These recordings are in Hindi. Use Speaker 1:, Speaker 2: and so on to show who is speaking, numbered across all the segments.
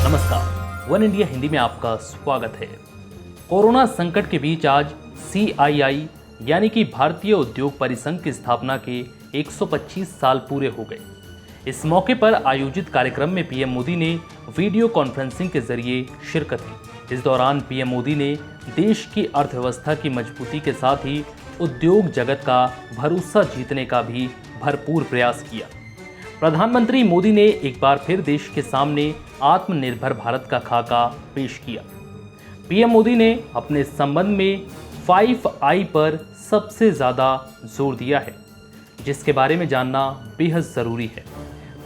Speaker 1: नमस्कार, वन इंडिया हिंदी में आपका स्वागत है। कोरोना संकट के बीच आज CII यानी कि भारतीय उद्योग परिसंघ की स्थापना के 125 साल पूरे हो गए। इस मौके पर आयोजित कार्यक्रम में पीएम मोदी ने वीडियो कॉन्फ्रेंसिंग के जरिए शिरकत की। इस दौरान पीएम मोदी ने देश की अर्थव्यवस्था की मजबूती के साथ ही उद्योग जगत का भरोसा जीतने का भी भरपूर प्रयास किया। प्रधानमंत्री मोदी ने एक बार फिर देश के सामने आत्मनिर्भर भारत का खाका पेश किया। पीएम मोदी ने अपने संबंध में 5I पर सबसे ज़्यादा जोर दिया है, जिसके बारे में जानना बेहद ज़रूरी है।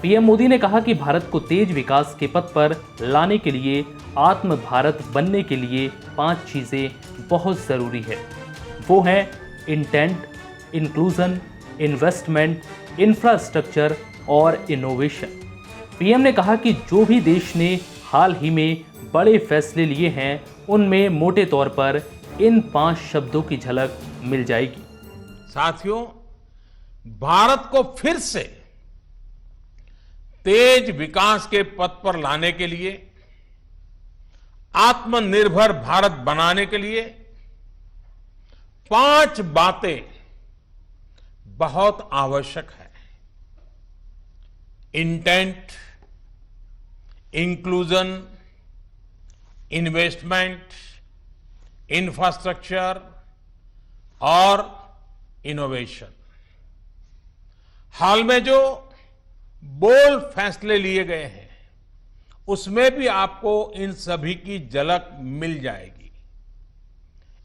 Speaker 1: पीएम मोदी ने कहा कि भारत को तेज विकास के पथ पर लाने के लिए, आत्म भारत बनने के लिए 5 चीज़ें बहुत ज़रूरी है। वो हैं इंटेंट, इंक्लूजन, इन्वेस्टमेंट, इंफ्रास्ट्रक्चर और इनोवेशन। पीएम ने कहा कि जो भी देश ने हाल ही में बड़े फैसले लिए हैं, उनमें मोटे तौर पर इन 5 शब्दों की झलक मिल जाएगी।
Speaker 2: साथियों, भारत को फिर से तेज विकास के पथ पर लाने के लिए, आत्मनिर्भर भारत बनाने के लिए 5 बातें बहुत आवश्यक है। इंटेंट, इंक्लूजन, इन्वेस्टमेंट, इंफ्रास्ट्रक्चर और इनोवेशन। हाल में जो बोल्ड फैसले लिए गए हैं, उसमें भी आपको इन सभी की झलक मिल जाएगी।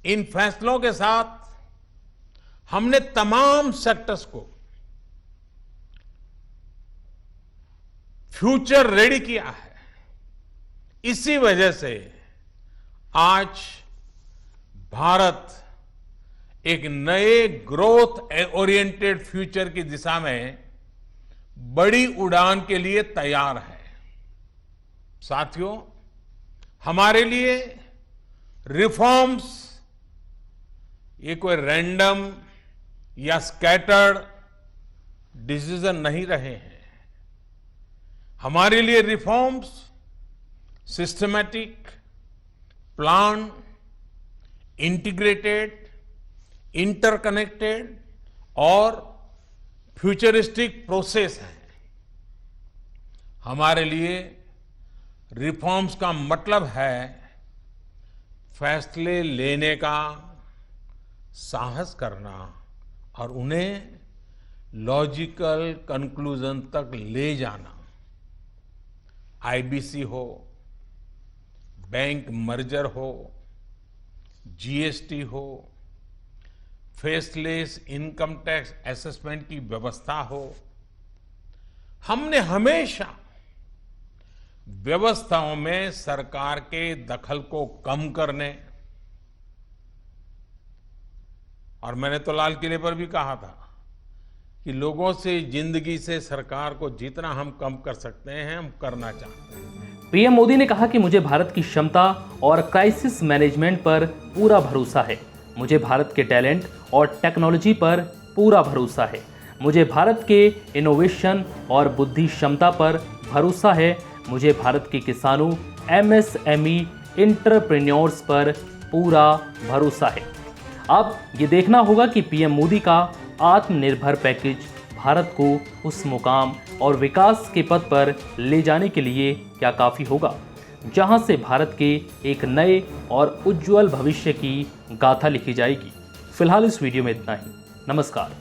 Speaker 2: इन फैसलों के साथ हमने तमाम सेक्टर्स को फ्यूचर रेडी किया है। इसी वजह से आज भारत एक नए ग्रोथ ओरिएंटेड फ्यूचर की दिशा में बड़ी उड़ान के लिए तैयार है। साथियों, हमारे लिए रिफॉर्म्स ये कोई रैंडम या स्कैटर्ड डिसीजन नहीं रहे हैं। हमारे लिए reforms systematic, plan, integrated, interconnected और फ्यूचरिस्टिक प्रोसेस है। हमारे लिए रिफॉर्म्स का मतलब है फैसले लेने का साहस करना और उन्हें लॉजिकल कंक्लूजन तक ले जाना। IBC हो, बैंक मर्जर हो, GST हो, फेसलेस इनकम टैक्स असेसमेंट की व्यवस्था हो, हमने हमेशा व्यवस्थाओं में सरकार के दखल को कम करने, और मैंने तो लाल किले पर भी कहा था कि लोगों से, जिंदगी से सरकार को जितना हम कम कर सकते हैं, हम करना चाहते हैं।
Speaker 1: पीएम मोदी ने कहा कि मुझे भारत की क्षमता और क्राइसिस मैनेजमेंट पर पूरा भरोसा है। मुझे भारत के टैलेंट और टेक्नोलॉजी पर पूरा भरोसा है। मुझे भारत के इनोवेशन और बुद्धि क्षमता पर भरोसा है। मुझे भारत के किसानों, MSME, एंटरप्रेन्योर्स पर पूरा भरोसा है। अब ये देखना होगा कि पीएम मोदी का आत्मनिर्भर पैकेज भारत को उस मुकाम और विकास के पथ पर ले जाने के लिए क्या काफ़ी होगा, जहां से भारत के एक नए और उज्जवल भविष्य की गाथा लिखी जाएगी। फिलहाल इस वीडियो में इतना ही। नमस्कार।